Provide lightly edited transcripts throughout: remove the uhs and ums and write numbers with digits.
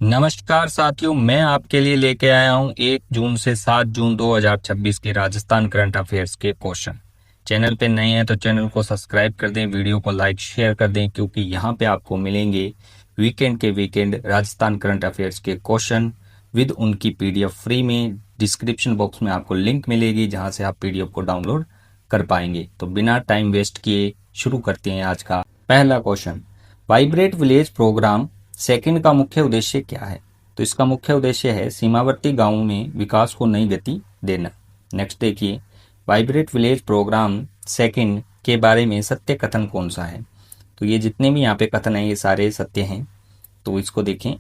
नमस्कार साथियों, मैं आपके लिए लेके आया हूं 1 जून से 7 जून 2026 के राजस्थान करंट अफेयर्स के क्वेश्चन। चैनल पे नए हैं तो चैनल को सब्सक्राइब कर दें, वीडियो को लाइक शेयर कर दें, क्योंकि यहां पे आपको मिलेंगे वीकेंड राजस्थान करंट अफेयर्स के क्वेश्चन विद उनकी पीडीएफ फ्री में। डिस्क्रिप्शन बॉक्स में आपको लिंक मिलेगी जहां से आप पीडीएफ को डाउनलोड कर पाएंगे। तो बिना टाइम वेस्ट किए शुरू करते हैं आज का पहला question. Vibrant village programme second का मुख्य उद्देश्य क्या है? तो इसका मुख्य उद्देश्य है सीमावर्ती गांवों में विकास को नई गति देना। नेक्स्ट देखिए, वाइब्रेट विलेज प्रोग्राम सेकंड के बारे में सत्य कथन कौन सा है? तो ये जितने भी यहाँ पे कथन हैं ये सारे सत्य हैं। तो इसको देखें।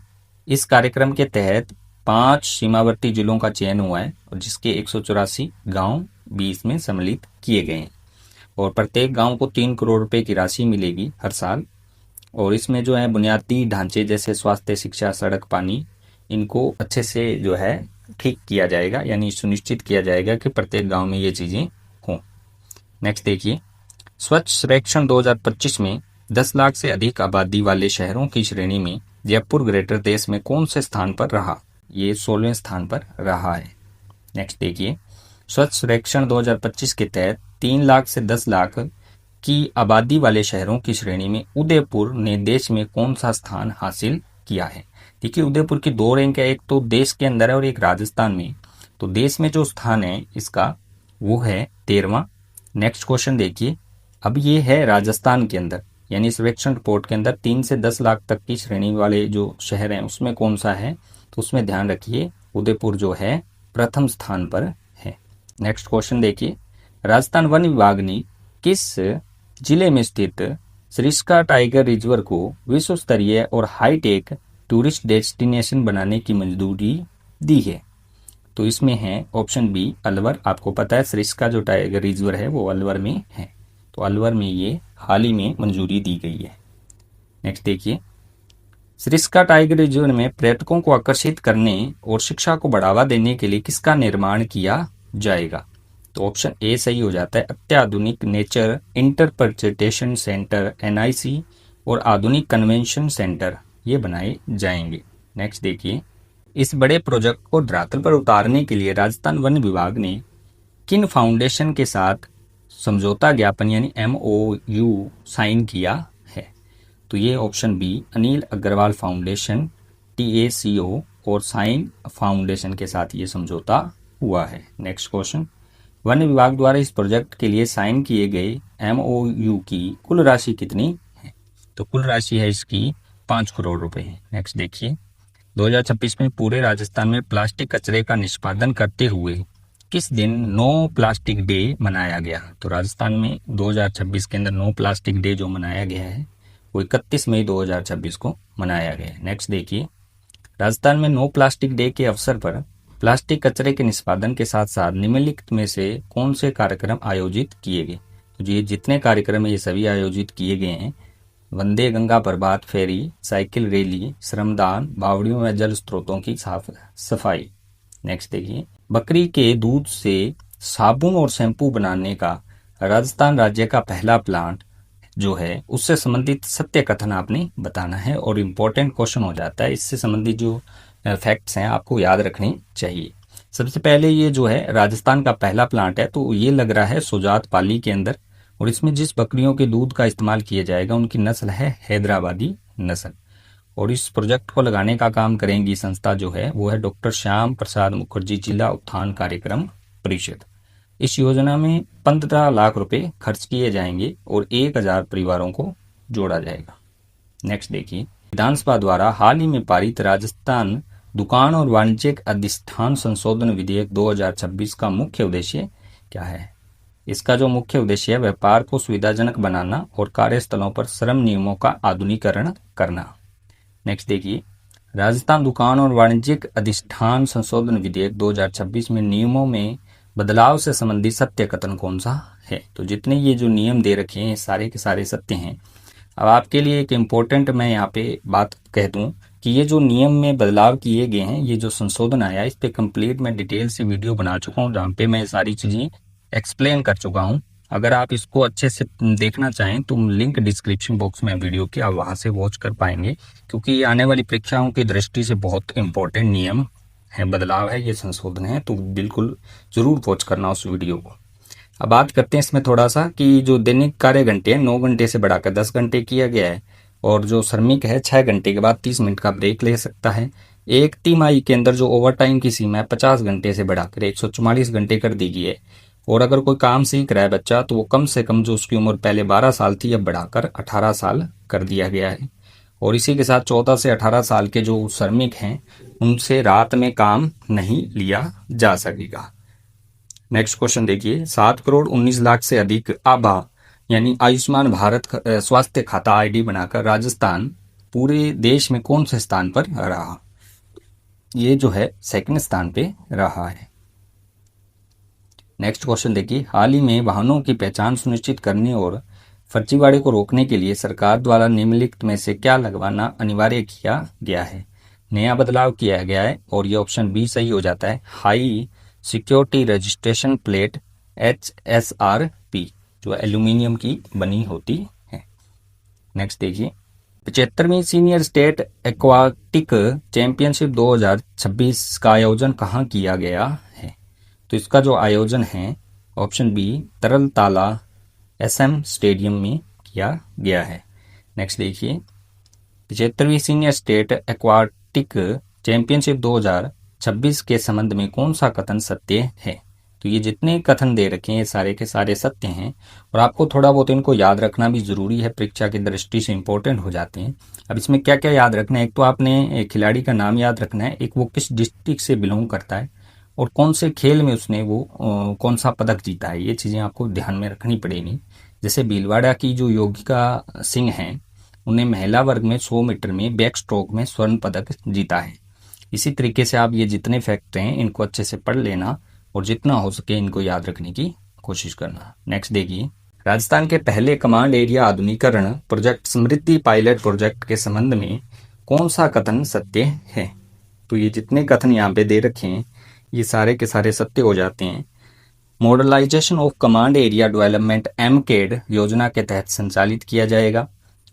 इस कार्यक्रम के तहत 5 सीमावर्ती जिलों का चयन हुआ है और जिसके 184 गांव भी इसमें सम्मिलित किए गए हैं और प्रत्येक गांव को 3 करोड़ रुपए की राशि मिलेगी हर साल। और इसमें जो है बुनियादी ढांचे जैसे स्वास्थ्य, शिक्षा, सड़क, पानी, इनको अच्छे से जो है ठीक किया जाएगा, यानी सुनिश्चित किया जाएगा कि प्रत्येक गांव में ये चीज़ें हों। नेक्स्ट देखिए, स्वच्छ सर्वेक्षण 2025 में 10 लाख से अधिक आबादी वाले शहरों की श्रेणी में जयपुर ग्रेटर देश में कौन से स्थान पर रहा? ये 16वें स्थान पर रहा है। नेक्स्ट देखिए, स्वच्छ सर्वेक्षण 2025 के तहत 3 लाख से 10 लाख की आबादी वाले शहरों की श्रेणी में उदयपुर ने देश में कौन सा स्थान हासिल किया है? देखिए, उदयपुर की 2 रैंक है, एक तो देश के अंदर है और एक राजस्थान में। तो देश में जो स्थान है इसका वो है 13वां। नेक्स्ट क्वेश्चन देखिए, अब ये है राजस्थान के अंदर, यानी सर्वेक्षण रिपोर्ट के अंदर 3 से 10 लाख तक की श्रेणी वाले जो शहर हैं उसमें कौन सा है? तो उसमें ध्यान रखिए उदयपुर जो है प्रथम स्थान पर है। नेक्स्ट क्वेश्चन देखिए, राजस्थान वन विभाग ने किस जिले में स्थित सरिस्का टाइगर रिजर्व को विश्व स्तरीय और हाईटेक टूरिस्ट डेस्टिनेशन बनाने की मंजूरी दी है? तो इसमें है ऑप्शन बी अलवर। आपको पता है सरिस्का जो टाइगर रिजर्व है वो अलवर में है, तो अलवर में ये हाल ही में मंजूरी दी गई है। नेक्स्ट देखिए, सरिस्का टाइगर रिजर्व में पर्यटकों को आकर्षित करने और शिक्षा को बढ़ावा देने के लिए किसका निर्माण किया जाएगा? तो ऑप्शन ए सही हो जाता है। अत्याधुनिक नेचर इंटरप्रिटेशन सेंटर एनआईसी और आधुनिक कन्वेंशन सेंटर ये बनाए जाएंगे। नेक्स्ट देखिए, इस बड़े प्रोजेक्ट को धरातल पर उतारने के लिए राजस्थान वन विभाग ने किन फाउंडेशन के साथ समझौता ज्ञापन यानी MOU साइन किया है? तो ये option B Anil Agrawal foundation TACO और साइन फाउंडेशन के साथ ये समझौता हुआ है। नेक्स्ट क्वेश्चन, वन विभाग द्वारा इस प्रोजेक्ट के लिए साइन किए गए MOU की कुल राशि कितनी है? तो कुल राशि है इसकी 5 करोड़ रुपए है। नेक्स्ट देखिए, 2026 में पूरे राजस्थान में प्लास्टिक कचरे का निष्पादन करते हुए किस दिन नो प्लास्टिक डे मनाया गया? तो राजस्थान में 2026 के अंदर नो प्लास्टिक डे जो मनाया गया है वो 31 मई 2026 को मनाया गया है। नेक्स्ट देखिए, राजस्थान में नो प्लास्टिक डे के अवसर पर प्लास्टिक कचरे के निष्पादन के साथ साथ निम्नलिखित में से कौन से कार्यक्रम आयोजित किए गए? तो ये जितने कार्यक्रम है ये सभी आयोजित किए गए हैं। वंदे गंगा प्रभात फेरी, साइकिल रैली, श्रमदान, बावड़ियों व जल स्रोतों की साफ सफाई। नेक्स्ट देखिए, बकरी के दूध से साबुन और शैम्पू बनाने का राजस्थान राज्य का पहला प्लांट जो है उससे संबंधित सत्य कथन आपने बताना है और इम्पोर्टेंट क्वेश्चन हो जाता है। इससे संबंधित जो फैक्ट्स हैं आपको याद रखने चाहिए। सबसे पहले ये जो है राजस्थान का पहला प्लांट है, तो ये लग रहा है सुजात पाली के अंदर, और इसमें जिस बकरियों के दूध का इस्तेमाल किया जाएगा उनकी नस्ल है हैदराबादी नस्ल। और इस प्रोजेक्ट को लगाने का काम करेंगी संस्था जो है वो है डॉक्टर श्याम प्रसाद मुखर्जी जिला उत्थान कार्यक्रम परिषद। इस योजना में 15 लाख रुपए खर्च किए जाएंगे और 1000 परिवारों को जोड़ा जाएगा। नेक्स्ट देखिए, विधानसभा द्वारा हाल ही में पारित राजस्थान दुकान और वाणिज्यिक अधिष्ठान संशोधन विधेयक 2026 का मुख्य उद्देश्य क्या है? इसका जो मुख्य उद्देश्य है व्यापार को सुविधाजनक बनाना और कार्यस्थलों पर श्रम नियमों का आधुनिकीकरण करना। नेक्स्ट देखिए, राजस्थान दुकान और वाणिज्यिक अधिष्ठान संशोधन विधेयक 2026 में नियमों में बदलाव से संबंधित सत्य कथन कौन सा है? तो जितने ये जो नियम दे रखे हैं सारे के सारे सत्य हैं। अब आपके लिए एक इम्पोर्टेंट मैं यहाँ पे बात कह दूं कि ये जो नियम में बदलाव किए गए हैं, ये जो संशोधन आया इस पे कंप्लीट मैं डिटेल से वीडियो बना चुका हूँ जहाँ पे मैं सारी चीज़ें एक्सप्लेन कर चुका हूँ। अगर आप इसको अच्छे से देखना चाहें तो लिंक डिस्क्रिप्शन बॉक्स में वीडियो की, आप वहां से वॉच कर पाएंगे, क्योंकि ये आने वाली परीक्षाओं की दृष्टि से बहुत इंपॉर्टेंट नियम है, बदलाव है, ये संशोधन है, तो बिल्कुल जरूर वॉच करना उस वीडियो को। अब बात करते हैं इसमें थोड़ा सा कि जो दैनिक कार्य घंटे हैं 9 घंटे से बढ़ाकर 10 घंटे किया गया है, और जो श्रमिक है 6 घंटे के बाद 30 मिनट का ब्रेक ले सकता है। एक तिमाही के अंदर जो ओवर टाइम की सीमा है 50 घंटे से बढ़ाकर 144 घंटे कर दी गई है। और अगर कोई काम सीख रहा है बच्चा तो वो कम से कम जो उसकी उम्र पहले 12 साल थी अब बढ़ाकर 18 साल कर दिया गया है। और इसी के साथ 14 से 18 साल के जो श्रमिक हैं उनसे रात में काम नहीं लिया जा सकेगा। नेक्स्ट क्वेश्चन देखिए, 7 करोड़ 19 लाख से अधिक आभा यानी आयुष्मान भारत स्वास्थ्य खाता आईडी बनाकर राजस्थान पूरे देश में कौन से स्थान पर रहा? ये जो है सेकंड स्थान पे रहा है। नेक्स्ट क्वेश्चन देखिए, हाल ही में वाहनों की पहचान सुनिश्चित करने और फर्जीवाड़े को रोकने के लिए सरकार द्वारा निम्नलिखित में से क्या लगवाना अनिवार्य किया गया है? नया बदलाव किया गया है और ये ऑप्शन बी सही हो जाता है, high security registration plate HSRP, जो एल्यूमिनियम की बनी होती है। नेक्स्ट देखिए, 75वीं सीनियर स्टेट एक्वाटिक चैंपियनशिप 2026 का आयोजन कहाँ किया गया है? तो इसका जो आयोजन है ऑप्शन बी तरलताला SM स्टेडियम में किया गया है। नेक्स्ट देखिए, 75वीं सीनियर स्टेट एक्वाटिक चैंपियनशिप 2026 के संबंध में कौन सा कथन सत्य है? तो ये जितने कथन दे रखे हैं ये सारे के सारे सत्य हैं, और आपको थोड़ा बहुत इनको याद रखना भी जरूरी है, परीक्षा की दृष्टि से इंपॉर्टेंट हो जाते हैं। अब इसमें क्या क्या याद रखना है, एक तो आपने खिलाड़ी का नाम याद रखना है, एक वो किस डिस्ट्रिक्ट से बिलोंग करता है, और कौन से खेल में उसने वो कौन सा पदक जीता है, ये चीज़ें आपको ध्यान में रखनी पड़ेगी। जैसे भीलवाड़ा की जो योगिका सिंह हैं उन्हें महिला वर्ग में 100 मीटर में बैक स्ट्रोक में स्वर्ण पदक जीता है। इसी तरीके से आप ये जितने फैक्ट हैं इनको अच्छे से पढ़ लेना और जितना हो सके इनको याद रखने की कोशिश करना। नेक्स्ट देखिए, राजस्थान के पहले कमांड एरिया आधुनिकीकरण प्रोजेक्ट समृद्धि पायलट प्रोजेक्ट के संबंध में कौन सा कथन सत्य है? तो ये जितने कथन यहाँ पे दे रखे हैं ये सारे के सारे सत्य हो जाते हैं। Modernisation of command area development MCAD योजना के तहत संचालित किया जाएगा।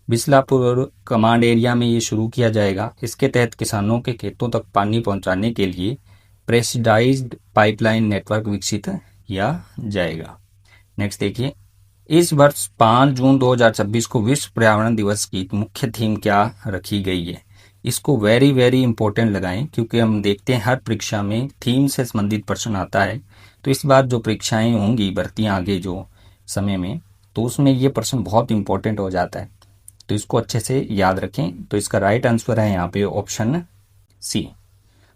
बिसलापुर कमांड एरिया में ये शुरू किया जाएगा। इसके तहत किसानों के खेतों तक पानी पहुंचाने के लिए प्रेशराइज्ड पाइपलाइन नेटवर्क विकसित किया जाएगा। नेक्स्ट देखिए, इस वर्ष 5 जून 2026 को विश्व पर्यावरण दिवस की मुख्य थीम क्या रखी गई है? इसको वेरी वेरी इंपॉर्टेंट लगाएं, क्योंकि हम देखते हैं हर परीक्षा में थीम से संबंधित प्रश्न आता है। तो इस बार जो परीक्षाएं होंगी भर्तियां आगे जो समय में, तो उसमें ये प्रश्न बहुत इंपॉर्टेंट हो जाता है, तो इसको अच्छे से याद रखें। तो इसका राइट आंसर है यहाँ पे option C.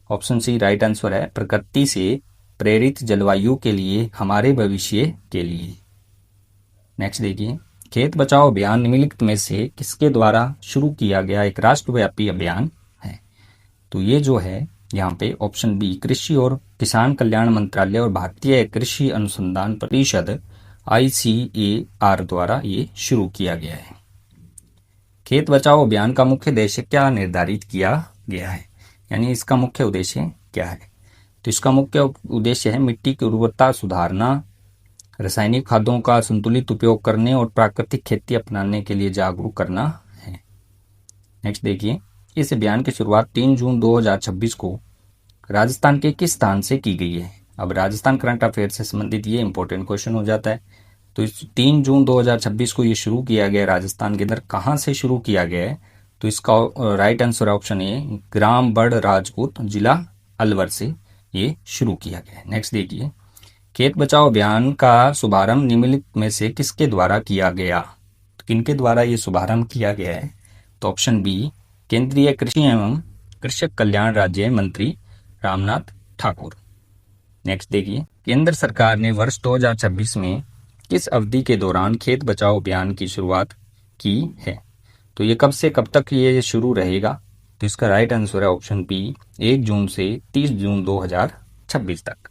Option C right answer है, प्रकृति से प्रेरित जलवायु के लिए हमारे भविष्य के लिए। नेक्स्ट देखिए, खेत बचाओ अभियान निम्नलिखित में से किसके द्वारा शुरू किया गया एक राष्ट्रव्यापी अभियान है? तो ये जो है यहाँ पे ऑप्शन बी कृषि और किसान कल्याण मंत्रालय और भारतीय कृषि अनुसंधान परिषद ICAR द्वारा ये शुरू किया गया है। खेत बचाओ अभियान का मुख्य उद्देश्य क्या निर्धारित किया गया है, यानी इसका मुख्य उद्देश्य क्या है? तो इसका मुख्य उद्देश्य है मिट्टी की उर्वरता सुधारना, रासायनिक खादों का संतुलित उपयोग करने और प्राकृतिक खेती अपनाने के लिए जागरूक करना है। नेक्स्ट देखिए, इस अभियान की शुरुआत 3 जून 2026 को राजस्थान के किस स्थान से की गई है? अब राजस्थान करंट अफेयर से संबंधित ये इंपॉर्टेंट क्वेश्चन हो जाता है। तो इस 3 जून 2026 को ये शुरू किया गया राजस्थान के अंदर, कहाँ से शुरू किया गया है? तो इसका राइट आंसर ऑप्शन ए ग्राम बड़ राजपूत जिला अलवर से ये शुरू किया गया है। नेक्स्ट देखिए, खेत बचाओ अभियान का शुभारंभ निम्नलिखित में से किसके द्वारा किया गया? तो किनके द्वारा ये शुभारंभ किया गया है? तो ऑप्शन बी केंद्रीय कृषि एवं कृषक कल्याण राज्य मंत्री रामनाथ ठाकुर। नेक्स्ट देखिए, केंद्र सरकार ने वर्ष 2026 में किस अवधि के दौरान खेत बचाओ अभियान की शुरुआत की है? तो ये कब से कब तक ये शुरू रहेगा? तो इसका राइट आंसर है ऑप्शन बी 1 जून से 30 जून 2026 तक।